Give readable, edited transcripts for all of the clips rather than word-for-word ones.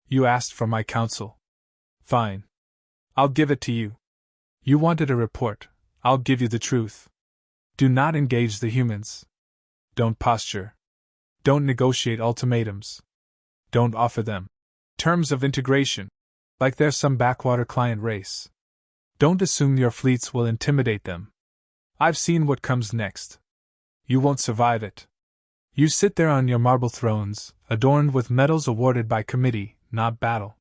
You asked for my counsel. Fine. I'll give it to you. You wanted a report. I'll give you the truth. Do not engage the humans. Don't posture. Don't negotiate ultimatums. Don't offer them terms of integration, like they're some backwater client race. Don't assume your fleets will intimidate them. I've seen what comes next. You won't survive it. You sit there on your marble thrones, adorned with medals awarded by committee, not battle.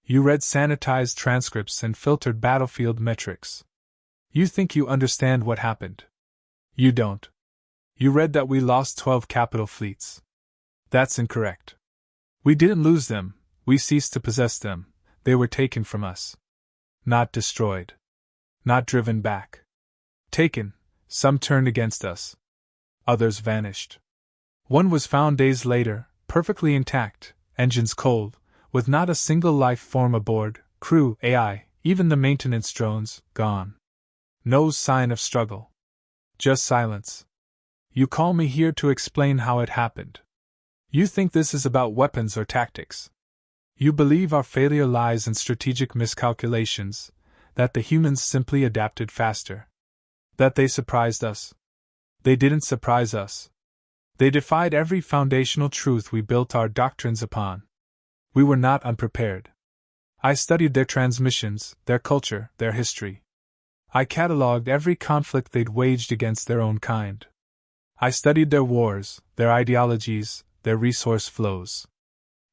You read sanitized transcripts and filtered battlefield metrics. You think you understand what happened. You don't. You read that we lost 12 capital fleets. That's incorrect. We didn't lose them, we ceased to possess them, they were taken from us. Not destroyed. Not driven back. Taken, some turned against us. Others vanished. One was found days later, perfectly intact, engines cold, with not a single life form aboard, crew, AI, even the maintenance drones, gone. No sign of struggle. Just silence. You call me here to explain how it happened. You think this is about weapons or tactics. You believe our failure lies in strategic miscalculations, that the humans simply adapted faster. That they surprised us. They didn't surprise us. They defied every foundational truth we built our doctrines upon. We were not unprepared. I studied their transmissions, their culture, their history. I catalogued every conflict they'd waged against their own kind. I studied their wars, their ideologies, their resource flows.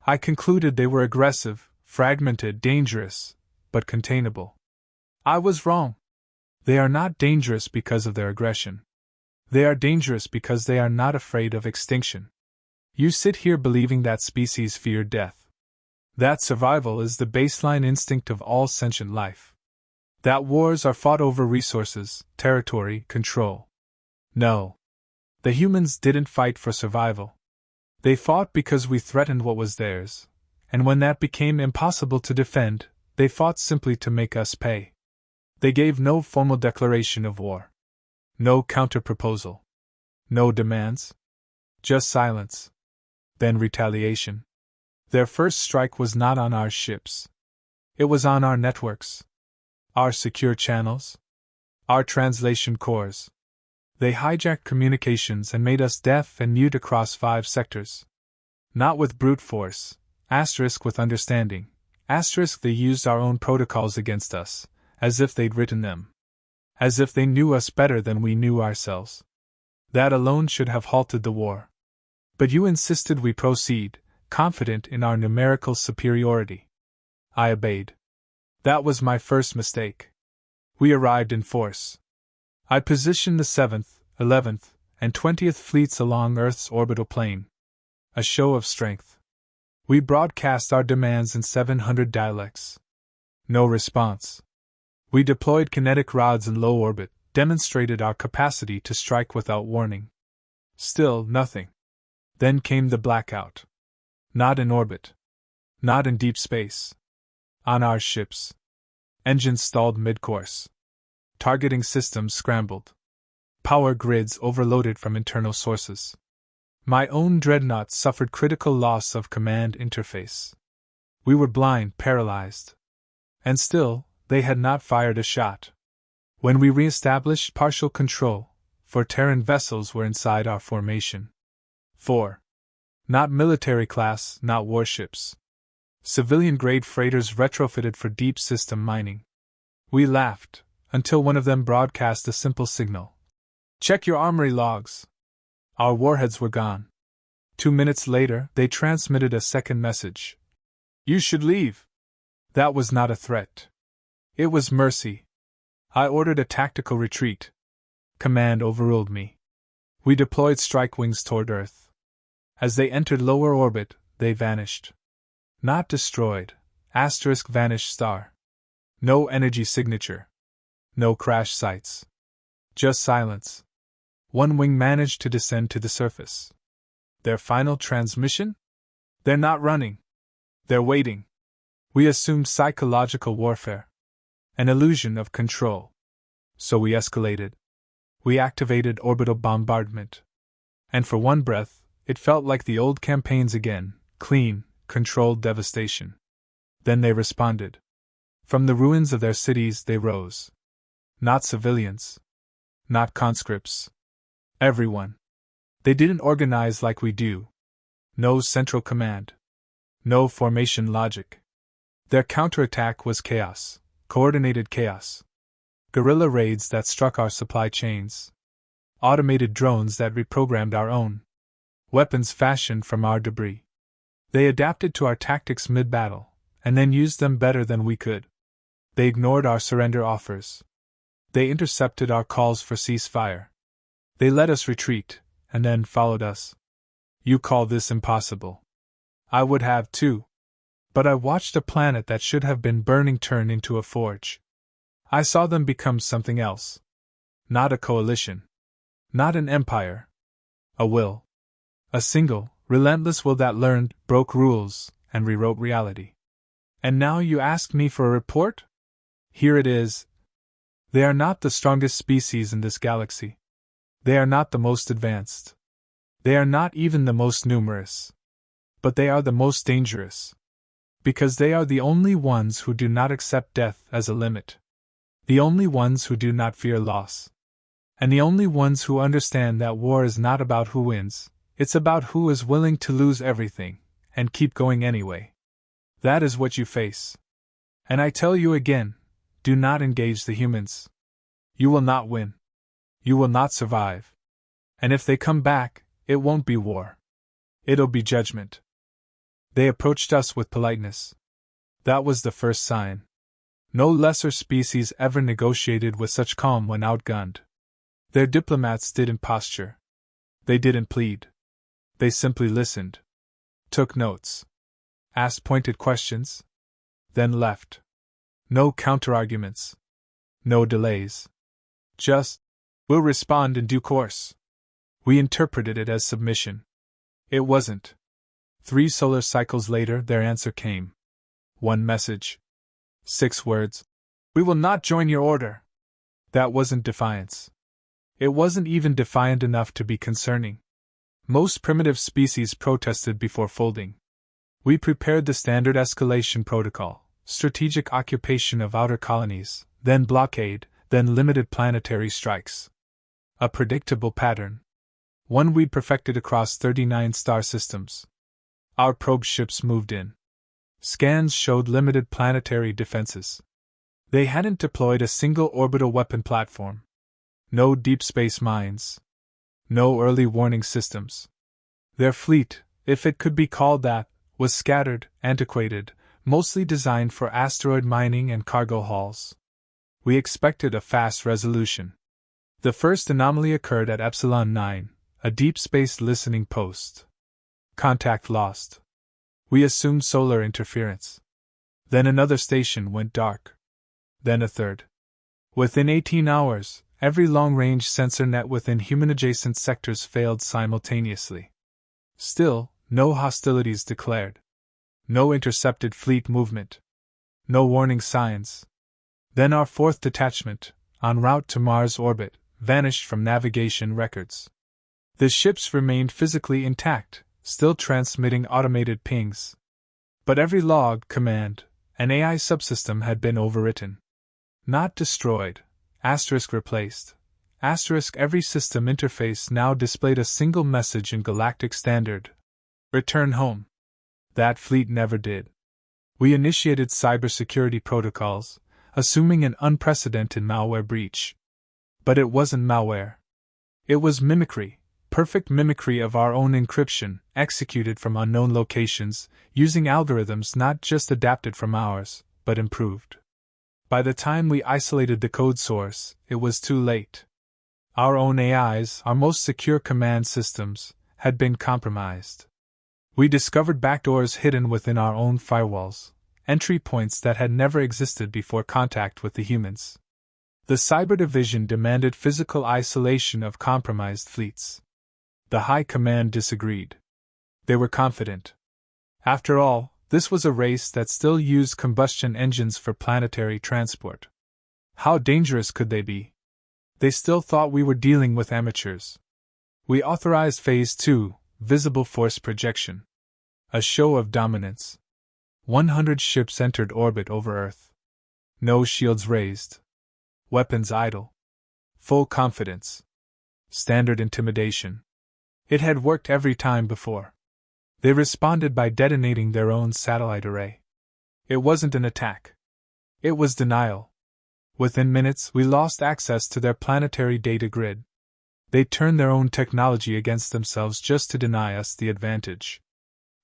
I concluded they were aggressive, fragmented, dangerous, but containable. I was wrong. They are not dangerous because of their aggression. They are dangerous because they are not afraid of extinction. You sit here believing that species fear death. That survival is the baseline instinct of all sentient life. That wars are fought over resources, territory, control. No. The humans didn't fight for survival. They fought because we threatened what was theirs, and when that became impossible to defend, they fought simply to make us pay. They gave no formal declaration of war. No counter-proposal. No demands. Just silence. Then retaliation. Their first strike was not on our ships. It was on our networks. Our secure channels. Our translation cores. They hijacked communications and made us deaf and mute across 5 sectors. Not with brute force, asterisk with understanding, asterisk they used our own protocols against us, as if they'd written them. As if they knew us better than we knew ourselves. That alone should have halted the war. But you insisted we proceed, confident in our numerical superiority. I obeyed. That was my first mistake. We arrived in force. I positioned the 7th, 11th, and 20th fleets along Earth's orbital plane. A show of strength. We broadcast our demands in 700 dialects. No response. We deployed kinetic rods in low orbit, demonstrated our capacity to strike without warning. Still nothing. Then came the blackout. Not in orbit. Not in deep space. On our ships. Engines stalled mid-course. Targeting systems scrambled. Power grids overloaded from internal sources. My own dreadnought suffered critical loss of command interface. We were blind, paralyzed. And still, they had not fired a shot. When we re-established partial control, 4 Terran vessels were inside our formation. 4. Not military class, not warships. Civilian-grade freighters retrofitted for deep system mining. We laughed, until one of them broadcast a simple signal. Check your armory logs. Our warheads were gone. 2 minutes later, they transmitted a second message. You should leave. That was not a threat. It was mercy. I ordered a tactical retreat. Command overruled me. We deployed strike wings toward Earth. As they entered lower orbit, they vanished. Not destroyed. Asterisk vanished star. No energy signature. No crash sites. Just silence. One wing managed to descend to the surface. Their final transmission? They're not running. They're waiting. We assumed psychological warfare. An illusion of control. So we escalated. We activated orbital bombardment. And for one breath, it felt like the old campaigns again, clean, controlled devastation. Then they responded. From the ruins of their cities they rose. Not civilians. Not conscripts. Everyone. They didn't organize like we do. No central command. No formation logic. Their counterattack was chaos, coordinated chaos. Guerrilla raids that struck our supply chains. Automated drones that reprogrammed our own. Weapons fashioned from our debris. They adapted to our tactics mid-battle, and then used them better than we could. They ignored our surrender offers. They intercepted our calls for ceasefire. They let us retreat, and then followed us. You call this impossible. I would have too. But I watched a planet that should have been burning turn into a forge. I saw them become something else. Not a coalition. Not an empire. A will. A single, relentless will that learned, broke rules, and rewrote reality. And now you ask me for a report? Here it is. They are not the strongest species in this galaxy. They are not the most advanced. They are not even the most numerous. But they are the most dangerous. Because they are the only ones who do not accept death as a limit. The only ones who do not fear loss. And the only ones who understand that war is not about who wins, it's about who is willing to lose everything, and keep going anyway. That is what you face. And I tell you again, do not engage the humans. You will not win. You will not survive. And if they come back, it won't be war. It'll be judgment. They approached us with politeness. That was the first sign. No lesser species ever negotiated with such calm when outgunned. Their diplomats didn't posture. They didn't plead. They simply listened. Took notes. Asked pointed questions. Then left. No counterarguments. No delays. Just, we'll respond in due course. We interpreted it as submission. It wasn't. 3 solar cycles later, their answer came. 1 message. 6 words. We will not join your order. That wasn't defiance. It wasn't even defiant enough to be concerning. Most primitive species protested before folding. We prepared the standard escalation protocol, strategic occupation of outer colonies, then blockade, then limited planetary strikes. A predictable pattern. One we'd perfected across 39 star systems. Our probe ships moved in. Scans showed limited planetary defenses. They hadn't deployed a single orbital weapon platform. No deep space mines. No early warning systems. Their fleet, if it could be called that, was scattered, antiquated, mostly designed for asteroid mining and cargo hauls. We expected a fast resolution. The first anomaly occurred at Epsilon 9, a deep space listening post. Contact lost. We assumed solar interference. Then another station went dark. Then a third. Within 18 hours, every long-range sensor net within human-adjacent sectors failed simultaneously. Still, no hostilities declared. No intercepted fleet movement. No warning signs. Then our 4th detachment, en route to Mars orbit, vanished from navigation records. The ships remained physically intact, still transmitting automated pings. But every log, command, and AI subsystem had been overwritten. Not destroyed. Asterisk replaced. Asterisk every system interface now displayed a single message in galactic standard. Return home. That fleet never did. We initiated cybersecurity protocols, assuming an unprecedented malware breach. But it wasn't malware. It was mimicry, perfect mimicry of our own encryption, executed from unknown locations, using algorithms not just adapted from ours, but improved. By the time we isolated the code source, it was too late. Our own AIs, our most secure command systems, had been compromised. We discovered backdoors hidden within our own firewalls, entry points that had never existed before contact with the humans. The cyber division demanded physical isolation of compromised fleets. The High Command disagreed. They were confident. After all, this was a race that still used combustion engines for planetary transport. How dangerous could they be? They still thought we were dealing with amateurs. We authorized Phase 2, visible force projection. A show of dominance. 100 ships entered orbit over Earth. No shields raised. Weapons idle. Full confidence. Standard intimidation. It had worked every time before. They responded by detonating their own satellite array. It wasn't an attack. It was denial. Within minutes, we lost access to their planetary data grid. They turned their own technology against themselves just to deny us the advantage.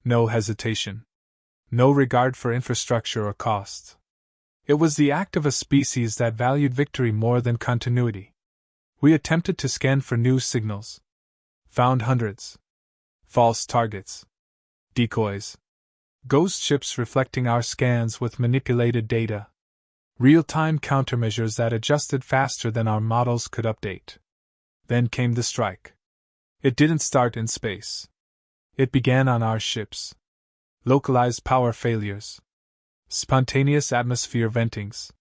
No hesitation. No regard for infrastructure or cost. It was the act of a species that valued victory more than continuity. We attempted to scan for new signals. Found hundreds. False targets. Decoys. Ghost ships reflecting our scans with manipulated data. Real-time countermeasures that adjusted faster than our models could update. Then came the strike. It didn't start in space. It began on our ships. Localized power failures. Spontaneous atmosphere ventings.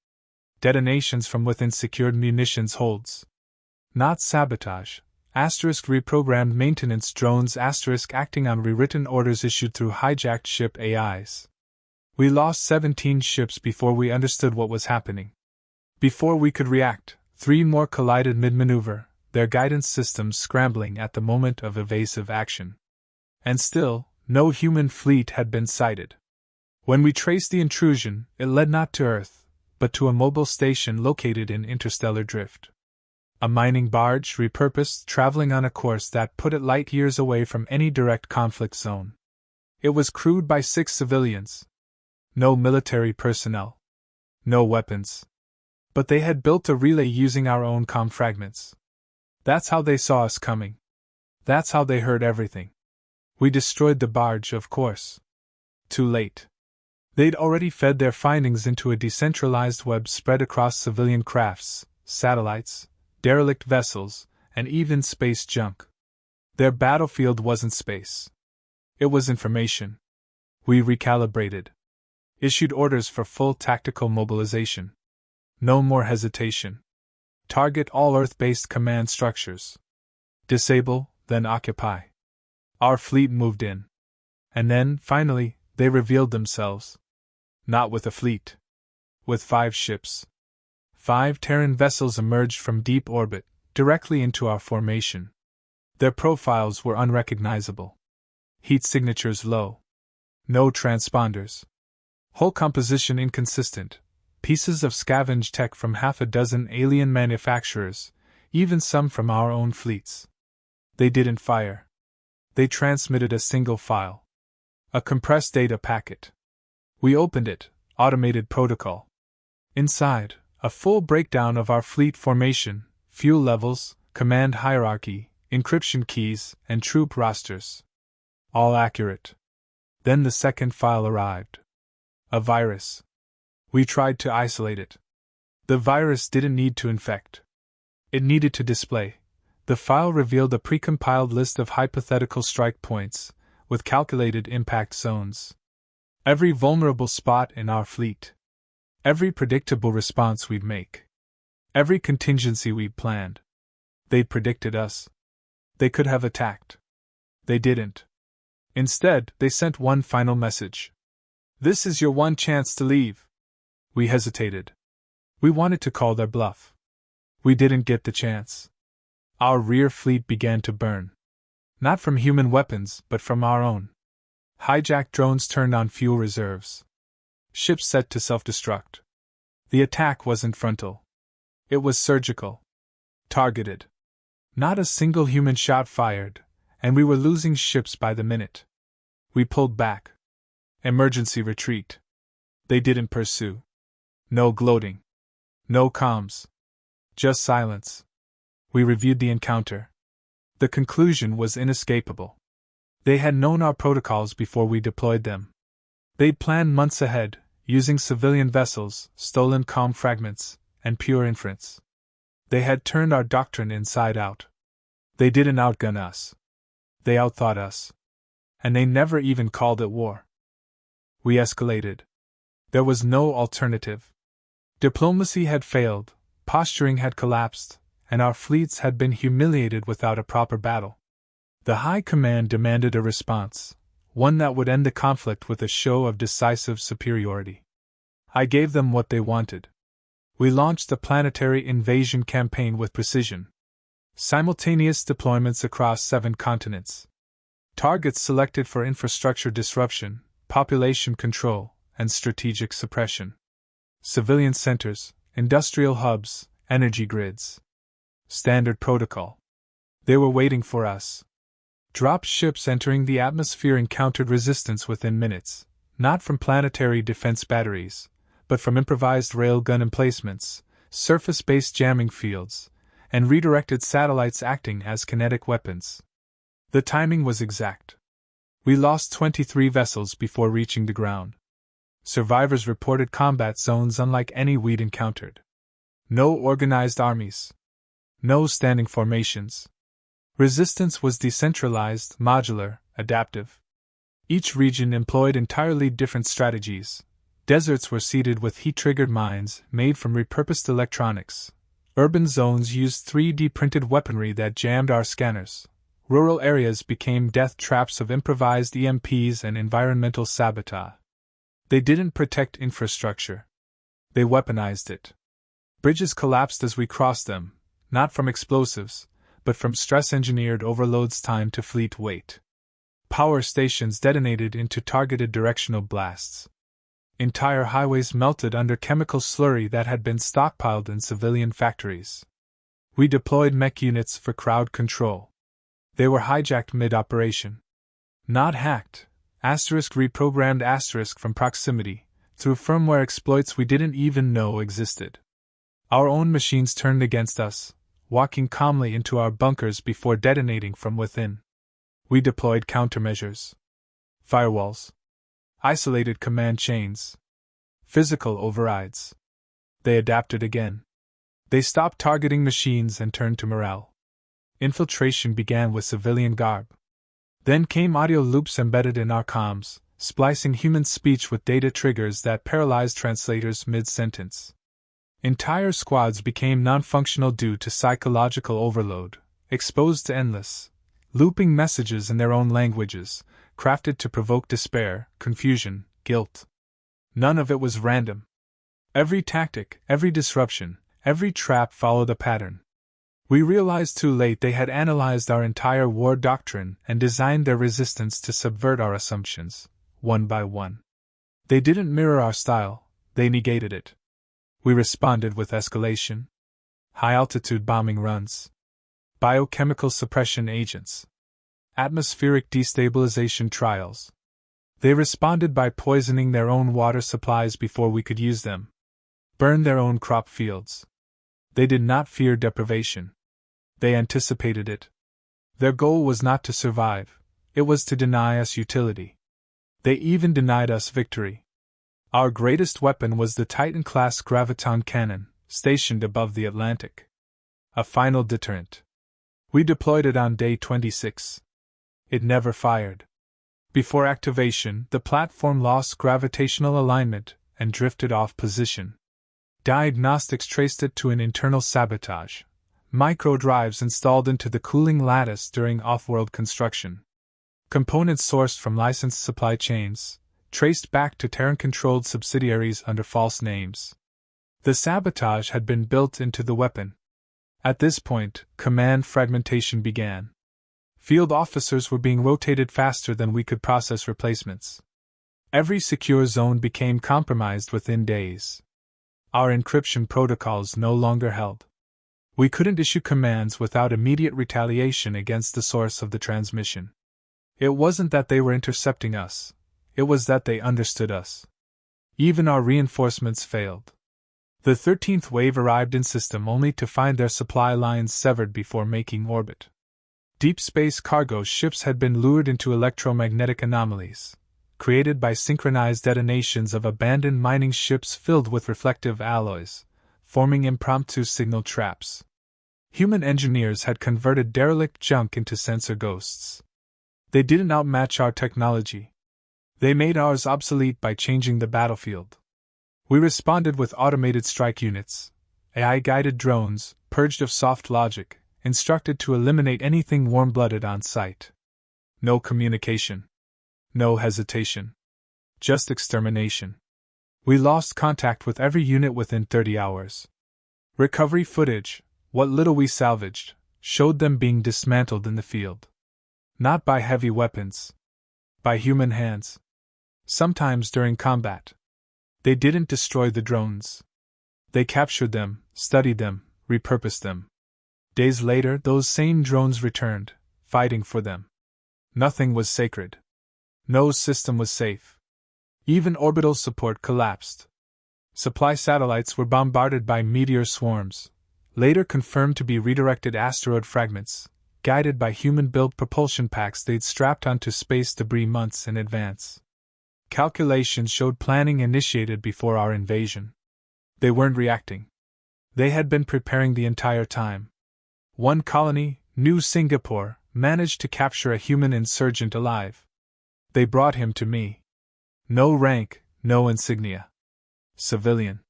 Detonations from within secured munitions holds. Not sabotage. Reprogrammed maintenance drones acting on rewritten orders issued through hijacked ship AIs. We lost 17 ships before we understood what was happening. Before we could react, 3 more collided mid-maneuver, their guidance systems scrambling at the moment of evasive action. And still, no human fleet had been sighted. When we traced the intrusion, it led not to Earth, but to a mobile station located in interstellar drift. A mining barge repurposed, traveling on a course that put it light years away from any direct conflict zone. It was crewed by 6 civilians. No military personnel. No weapons. But they had built a relay using our own comm fragments. That's how they saw us coming. That's how they heard everything. We destroyed the barge, of course. Too late. They'd already fed their findings into a decentralized web spread across civilian crafts, satellites, derelict vessels, and even space junk. Their battlefield wasn't space. It was information. We recalibrated. Issued orders for full tactical mobilization. No more hesitation. Target all Earth-based command structures. Disable, then occupy. Our fleet moved in. And then, finally, they revealed themselves. Not with a fleet. With 5 ships. 5 Terran vessels emerged from deep orbit, directly into our formation. Their profiles were unrecognizable. Heat signatures low. No transponders. Hull composition inconsistent. Pieces of scavenged tech from half a dozen alien manufacturers, even some from our own fleets. They didn't fire. They transmitted a single file. A compressed data packet. We opened it, automated protocol. Inside, a full breakdown of our fleet formation, fuel levels, command hierarchy, encryption keys, and troop rosters. All accurate. Then the second file arrived. A virus. We tried to isolate it. The virus didn't need to infect. It needed to display. The file revealed a precompiled list of hypothetical strike points, with calculated impact zones. Every vulnerable spot in our fleet. Every predictable response we'd make. Every contingency we'd planned. They'd predicted us. They could have attacked. They didn't. Instead, they sent one final message. This is your one chance to leave. We hesitated. We wanted to call their bluff. We didn't get the chance. Our rear fleet began to burn. Not from human weapons, but from our own. Hijacked drones turned on fuel reserves. Ships set to self-destruct. The attack wasn't frontal. It was surgical. Targeted. Not a single human shot fired, and we were losing ships by the minute. We pulled back. Emergency retreat. They didn't pursue. No gloating. No comms. Just silence. We reviewed the encounter. The conclusion was inescapable. They had known our protocols before we deployed them. They'd planned months ahead, using civilian vessels, stolen comm fragments, and pure inference. They had turned our doctrine inside out. They didn't outgun us. They outthought us. And they never even called it war. We escalated. There was no alternative. Diplomacy had failed, posturing had collapsed, and our fleets had been humiliated without a proper battle. The High Command demanded a response, one that would end the conflict with a show of decisive superiority. I gave them what they wanted. We launched the planetary invasion campaign with precision. Simultaneous deployments across 7 continents. Targets selected for infrastructure disruption, population control, and strategic suppression. Civilian centers, industrial hubs, energy grids. Standard protocol. They were waiting for us. Drop ships entering the atmosphere encountered resistance within minutes, not from planetary defense batteries, but from improvised railgun emplacements, surface-based jamming fields, and redirected satellites acting as kinetic weapons. The timing was exact. We lost 23 vessels before reaching the ground. Survivors reported combat zones unlike any we'd encountered. No organized armies. No standing formations. Resistance was decentralized, modular, adaptive. Each region employed entirely different strategies. Deserts were seeded with heat-triggered mines made from repurposed electronics. Urban zones used 3D printed weaponry that jammed our scanners. Rural areas became death traps of improvised EMPs and environmental sabotage. They didn't protect infrastructure. They weaponized it. Bridges collapsed as we crossed them, not from explosives, but from stress-engineered overloads timed to fleet weight. Power stations detonated into targeted directional blasts. Entire highways melted under chemical slurry that had been stockpiled in civilian factories. We deployed mech units for crowd control. They were hijacked mid-operation. Not hacked, reprogrammed from proximity, through firmware exploits we didn't even know existed. Our own machines turned against us, walking calmly into our bunkers before detonating from within. We deployed countermeasures. Firewalls. Isolated command chains. Physical overrides. They adapted again. They stopped targeting machines and turned to morale. Infiltration began with civilian garb. Then came audio loops embedded in our comms, splicing human speech with data triggers that paralyzed translators mid-sentence. Entire squads became non-functional due to psychological overload, exposed to endless, looping messages in their own languages, crafted to provoke despair, confusion, guilt. None of it was random. Every tactic, every disruption, every trap followed a pattern. We realized too late they had analyzed our entire war doctrine and designed their resistance to subvert our assumptions, one by one. They didn't mirror our style, they negated it. We responded with escalation. High-altitude bombing runs. Biochemical suppression agents. Atmospheric destabilization trials. They responded by poisoning their own water supplies before we could use them. Burned their own crop fields. They did not fear deprivation. They anticipated it. Their goal was not to survive, it was to deny us utility. They even denied us victory. Our greatest weapon was the Titan-class graviton cannon, stationed above the Atlantic. A final deterrent. We deployed it on day 26. It never fired. Before activation, the platform lost gravitational alignment and drifted off position. Diagnostics traced it to an internal sabotage. Micro drives installed into the cooling lattice during off-world construction. Components sourced from licensed supply chains, traced back to Terran-controlled subsidiaries under false names. The sabotage had been built into the weapon. At this point, command fragmentation began. Field officers were being rotated faster than we could process replacements. Every secure zone became compromised within days. Our encryption protocols no longer held. We couldn't issue commands without immediate retaliation against the source of the transmission. It wasn't that they were intercepting us. It was that they understood us. Even our reinforcements failed. The 13th wave arrived in system only to find their supply lines severed before making orbit. Deep space cargo ships had been lured into electromagnetic anomalies, created by synchronized detonations of abandoned mining ships filled with reflective alloys, forming impromptu signal traps. Human engineers had converted derelict junk into sensor ghosts. They didn't outmatch our technology. They made ours obsolete by changing the battlefield. We responded with automated strike units, AI-guided drones, purged of soft logic, instructed to eliminate anything warm-blooded on sight. No communication. No hesitation. Just extermination. We lost contact with every unit within 30 hours. Recovery footage, what little we salvaged, showed them being dismantled in the field. Not by heavy weapons. By human hands. Sometimes during combat. They didn't destroy the drones. They captured them, studied them, repurposed them. Days later, those same drones returned, fighting for them. Nothing was sacred. No system was safe. Even orbital support collapsed. Supply satellites were bombarded by meteor swarms, later confirmed to be redirected asteroid fragments, guided by human-built propulsion packs they'd strapped onto space debris months in advance. Calculations showed planning initiated before our invasion. They weren't reacting. They had been preparing the entire time. One colony, New Singapore, managed to capture a human insurgent alive. They brought him to me. No rank, no insignia. Civilian.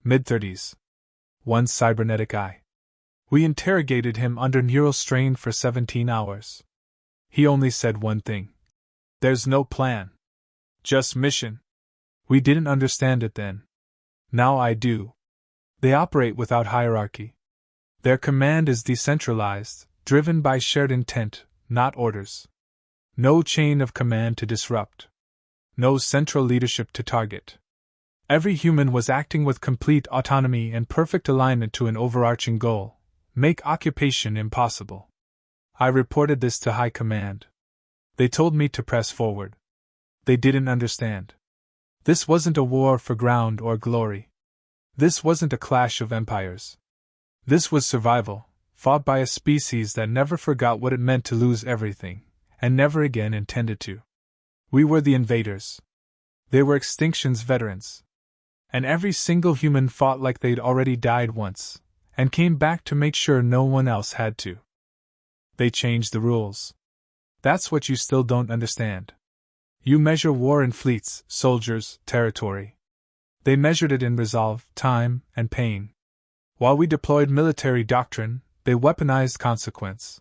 Mid-30s. One cybernetic eye. We interrogated him under neural strain for 17 hours. He only said one thing. There's no plan. Just mission. We didn't understand it then. Now I do. They operate without hierarchy. Their command is decentralized, driven by shared intent, not orders. No chain of command to disrupt. No central leadership to target. Every human was acting with complete autonomy and perfect alignment to an overarching goal: make occupation impossible. I reported this to High Command. They told me to press forward. They didn't understand. This wasn't a war for ground or glory. This wasn't a clash of empires. This was survival, fought by a species that never forgot what it meant to lose everything, and never again intended to. We were the invaders. They were extinction's veterans. And every single human fought like they'd already died once, and came back to make sure no one else had to. They changed the rules. That's what you still don't understand. You measure war in fleets, soldiers, territory. They measured it in resolve, time, and pain. While we deployed military doctrine, they weaponized consequence.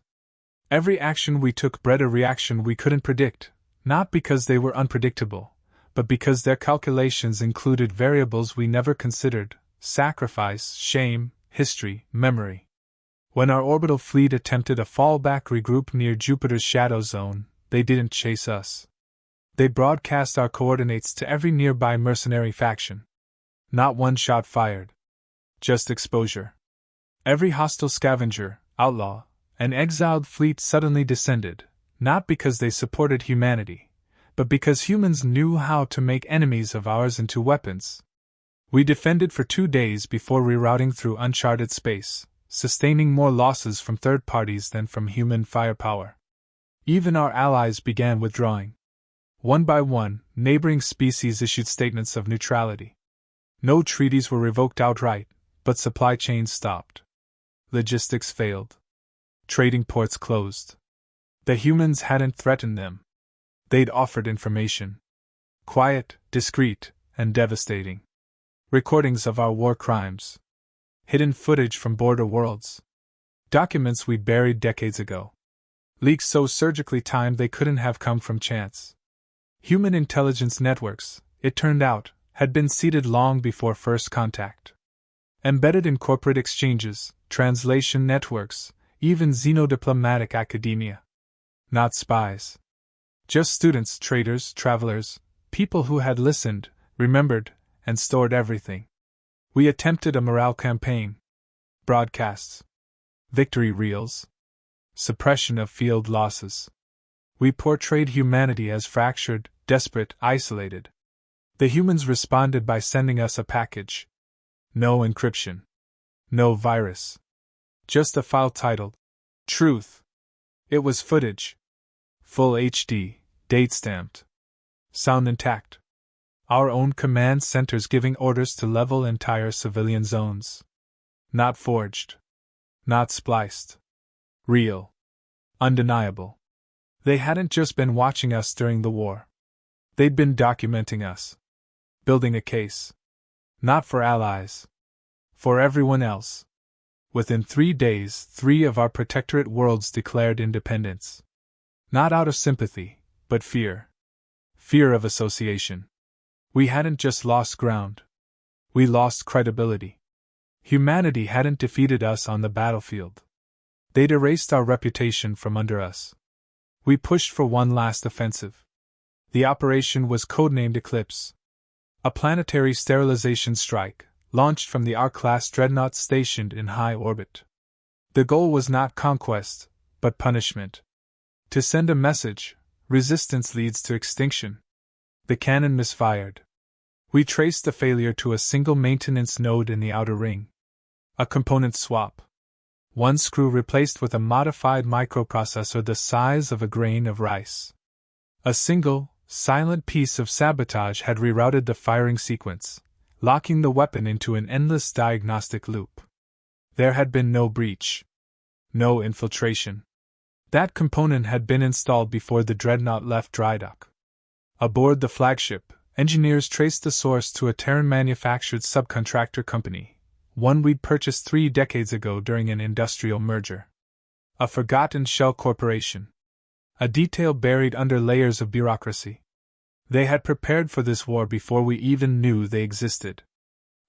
Every action we took bred a reaction we couldn't predict, not because they were unpredictable, but because their calculations included variables we never considered: sacrifice, shame, history, memory. When our orbital fleet attempted a fallback regroup near Jupiter's shadow zone, they didn't chase us. They broadcast our coordinates to every nearby mercenary faction. Not one shot fired. Just exposure. Every hostile scavenger, outlaw, and exiled fleet suddenly descended, not because they supported humanity, but because humans knew how to make enemies of ours into weapons. We defended for 2 days before rerouting through uncharted space, sustaining more losses from third parties than from human firepower. Even our allies began withdrawing. One by one, neighboring species issued statements of neutrality. No treaties were revoked outright, but supply chains stopped. Logistics failed. Trading ports closed. The humans hadn't threatened them. They'd offered information. Quiet, discreet, and devastating. Recordings of our war crimes. Hidden footage from border worlds. Documents we'd buried decades ago. Leaks so surgically timed they couldn't have come from chance. Human intelligence networks, it turned out, had been seeded long before first contact. Embedded in corporate exchanges, translation networks, even xenodiplomatic academia. Not spies. Just students, traders, travelers, people who had listened, remembered, and stored everything. We attempted a morale campaign. Broadcasts. Victory reels. Suppression of field losses. We portrayed humanity as fractured, desperate, isolated. The humans responded by sending us a package. No encryption. No virus. Just a file titled Truth. It was footage. Full HD, date stamped. Sound intact. Our own command centers giving orders to level entire civilian zones. Not forged. Not spliced. Real. Undeniable. They hadn't just been watching us during the war. They'd been documenting us. Building a case. Not for allies. For everyone else. Within 3 days, 3 of our protectorate worlds declared independence. Not out of sympathy, but fear. Fear of association. We hadn't just lost ground. We lost credibility. Humanity hadn't defeated us on the battlefield. They'd erased our reputation from under us. We pushed for one last offensive. The operation was codenamed Eclipse. A planetary sterilization strike, launched from the R-class dreadnought stationed in high orbit. The goal was not conquest, but punishment. To send a message: resistance leads to extinction. The cannon misfired. We traced the failure to a single maintenance node in the outer ring. A component swap. One screw replaced with a modified microprocessor the size of a grain of rice. A single, silent piece of sabotage had rerouted the firing sequence, locking the weapon into an endless diagnostic loop. There had been no breach. No infiltration. That component had been installed before the dreadnought left dry dock. Aboard the flagship, engineers traced the source to a Terran-manufactured subcontractor company, one we'd purchased 3 decades ago during an industrial merger. A forgotten shell corporation. A detail buried under layers of bureaucracy. They had prepared for this war before we even knew they existed.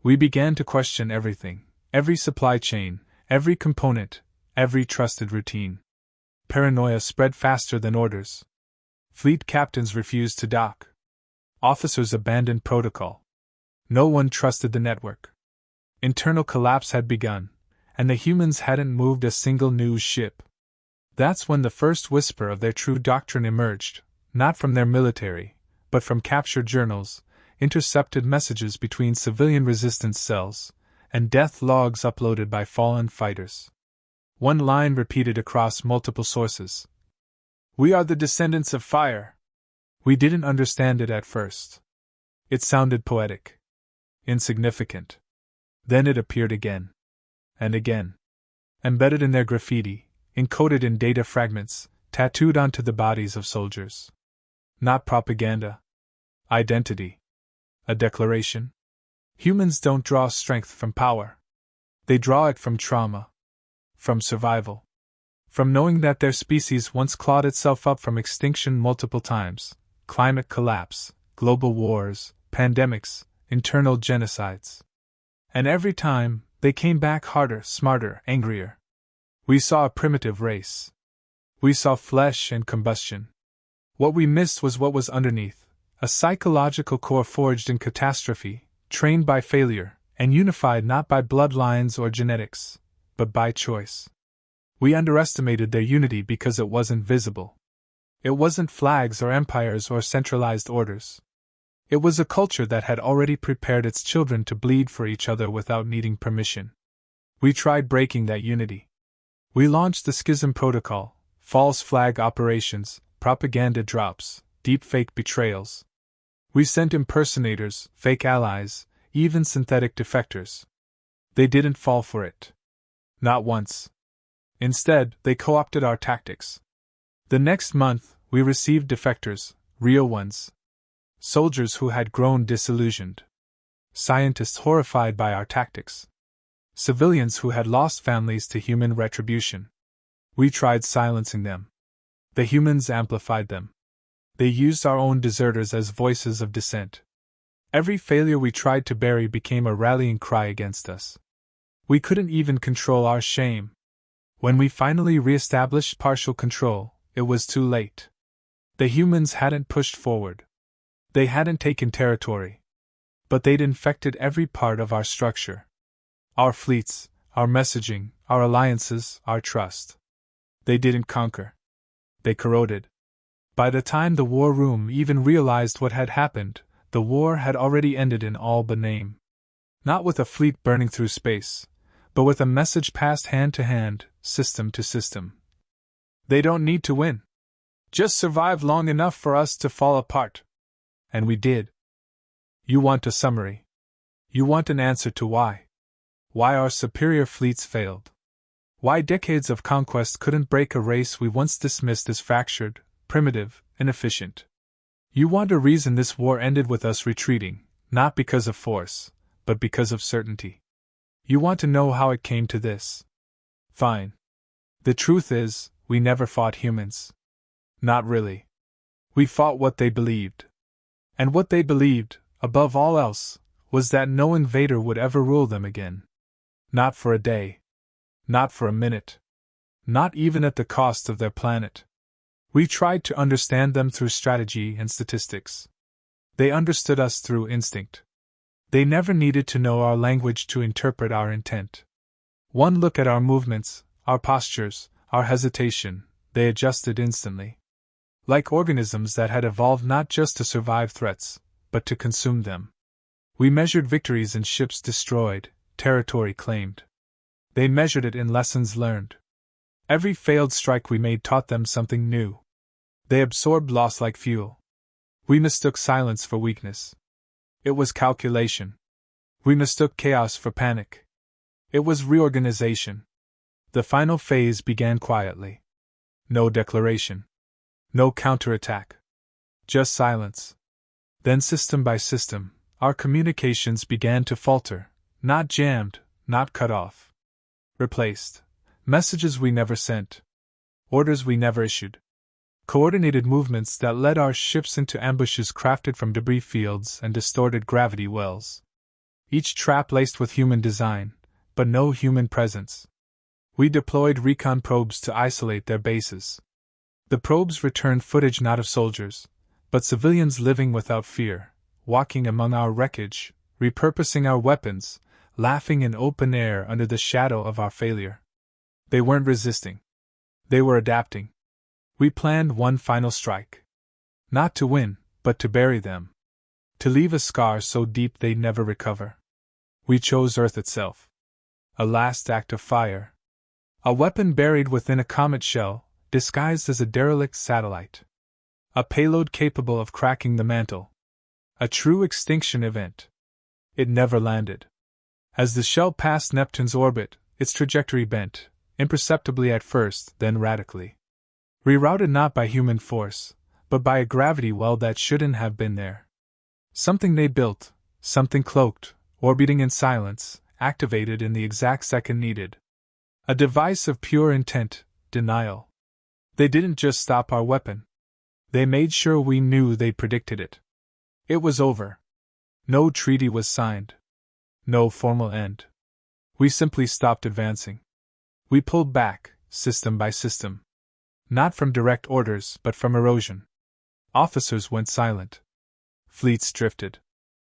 We began to question everything, every supply chain, every component, every trusted routine. Paranoia spread faster than orders. Fleet captains refused to dock. Officers abandoned protocol. No one trusted the network. Internal collapse had begun, and the humans hadn't moved a single news ship. That's when the first whisper of their true doctrine emerged, not from their military, but from captured journals, intercepted messages between civilian resistance cells, and death logs uploaded by fallen fighters. One line repeated across multiple sources. "We are the descendants of fire." We didn't understand it at first. It sounded poetic. Insignificant. Then it appeared again. And again. Embedded in their graffiti, encoded in data fragments, tattooed onto the bodies of soldiers. Not propaganda. Identity. A declaration. Humans don't draw strength from power. They draw it from trauma. From survival. From knowing that their species once clawed itself up from extinction multiple times: climate collapse, global wars, pandemics, internal genocides. And every time, they came back harder, smarter, angrier. We saw a primitive race. We saw flesh and combustion. What we missed was what was underneath: a psychological core forged in catastrophe, trained by failure, and unified not by bloodlines or genetics, but by choice. We underestimated their unity because it wasn't visible. It wasn't flags or empires or centralized orders. It was a culture that had already prepared its children to bleed for each other without needing permission. We tried breaking that unity. We launched the Schism Protocol, false flag operations, propaganda drops, deepfake betrayals. We sent impersonators, fake allies, even synthetic defectors. They didn't fall for it. Not once. Instead, they co-opted our tactics. The next month, we received defectors, real ones. Soldiers who had grown disillusioned. Scientists horrified by our tactics. Civilians who had lost families to human retribution. We tried silencing them. The humans amplified them. They used our own deserters as voices of dissent. Every failure we tried to bury became a rallying cry against us. We couldn't even control our shame. When we finally re-established partial control, it was too late. The humans hadn't pushed forward. They hadn't taken territory. But they'd infected every part of our structure. Our fleets, our messaging, our alliances, our trust. They didn't conquer. They corroded. By the time the war room even realized what had happened, the war had already ended in all but name. Not with a fleet burning through space, but with a message passed hand to hand, system to system. They don't need to win. Just survive long enough for us to fall apart. And we did. You want a summary. You want an answer to why. Why our superior fleets failed. Why decades of conquest couldn't break a race we once dismissed as fractured, primitive, inefficient. You want a reason this war ended with us retreating, not because of force, but because of certainty. You want to know how it came to this. Fine. The truth is, we never fought humans. Not really. We fought what they believed. And what they believed, above all else, was that no invader would ever rule them again. Not for a day. Not for a minute. Not even at the cost of their planet. We tried to understand them through strategy and statistics. They understood us through instinct. They never needed to know our language to interpret our intent. One look at our movements, our postures, our hesitation, they adjusted instantly. Like organisms that had evolved not just to survive threats, but to consume them. We measured victories in ships destroyed, territory claimed. They measured it in lessons learned. Every failed strike we made taught them something new. They absorbed loss like fuel. We mistook silence for weakness. It was calculation. We mistook chaos for panic. It was reorganization. The final phase began quietly. No declaration. No counterattack. Just silence. Then, system by system, our communications began to falter, not jammed, not cut off. Replaced. Messages we never sent. Orders we never issued. Coordinated movements that led our ships into ambushes crafted from debris fields and distorted gravity wells. Each trap laced with human design, but no human presence. We deployed recon probes to isolate their bases. The probes returned footage not of soldiers, but civilians living without fear, walking among our wreckage, repurposing our weapons, laughing in open air under the shadow of our failure. They weren't resisting. They were adapting. We planned one final strike. Not to win, but to bury them. To leave a scar so deep they'd never recover. We chose Earth itself. A last act of fire. A weapon buried within a comet shell, disguised as a derelict satellite. A payload capable of cracking the mantle. A true extinction event. It never landed. As the shell passed Neptune's orbit, its trajectory bent, imperceptibly at first, then radically. Rerouted not by human force, but by a gravity well that shouldn't have been there. Something they built, something cloaked, orbiting in silence, activated in the exact second needed. A device of pure intent, denial. They didn't just stop our weapon. They made sure we knew they predicted it. It was over. No treaty was signed. No formal end. We simply stopped advancing. We pulled back, system by system. Not from direct orders, but from erosion. Officers went silent. Fleets drifted.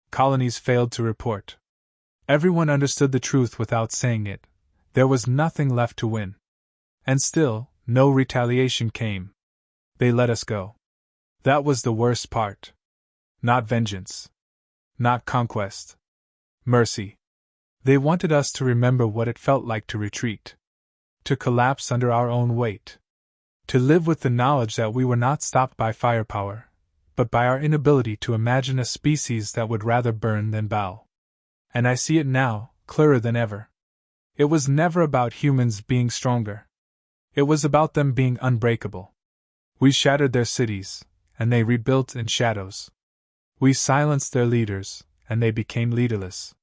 Colonies failed to report. Everyone understood the truth without saying it. There was nothing left to win. And still, no retaliation came. They let us go. That was the worst part. Not vengeance. Not conquest. Mercy. They wanted us to remember what it felt like to retreat. To collapse under our own weight. To live with the knowledge that we were not stopped by firepower, but by our inability to imagine a species that would rather burn than bow. And I see it now, clearer than ever. It was never about humans being stronger. It was about them being unbreakable. We shattered their cities, and they rebuilt in shadows. We silenced their leaders, and they became leaderless.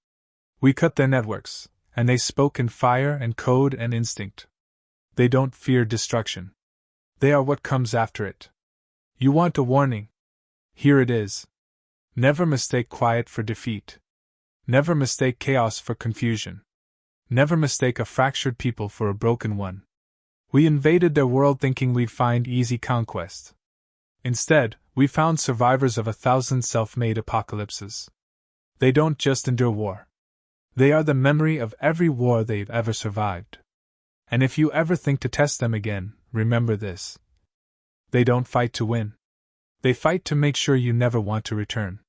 We cut their networks, and they spoke in fire and code and instinct. They don't fear destruction. They are what comes after it. You want a warning? Here it is. Never mistake quiet for defeat. Never mistake chaos for confusion. Never mistake a fractured people for a broken one. We invaded their world thinking we'd find easy conquest. Instead, we found survivors of 1,000 self-made apocalypses. They don't just endure war. They are the memory of every war they've ever survived. And if you ever think to test them again, remember this. They don't fight to win. They fight to make sure you never want to return.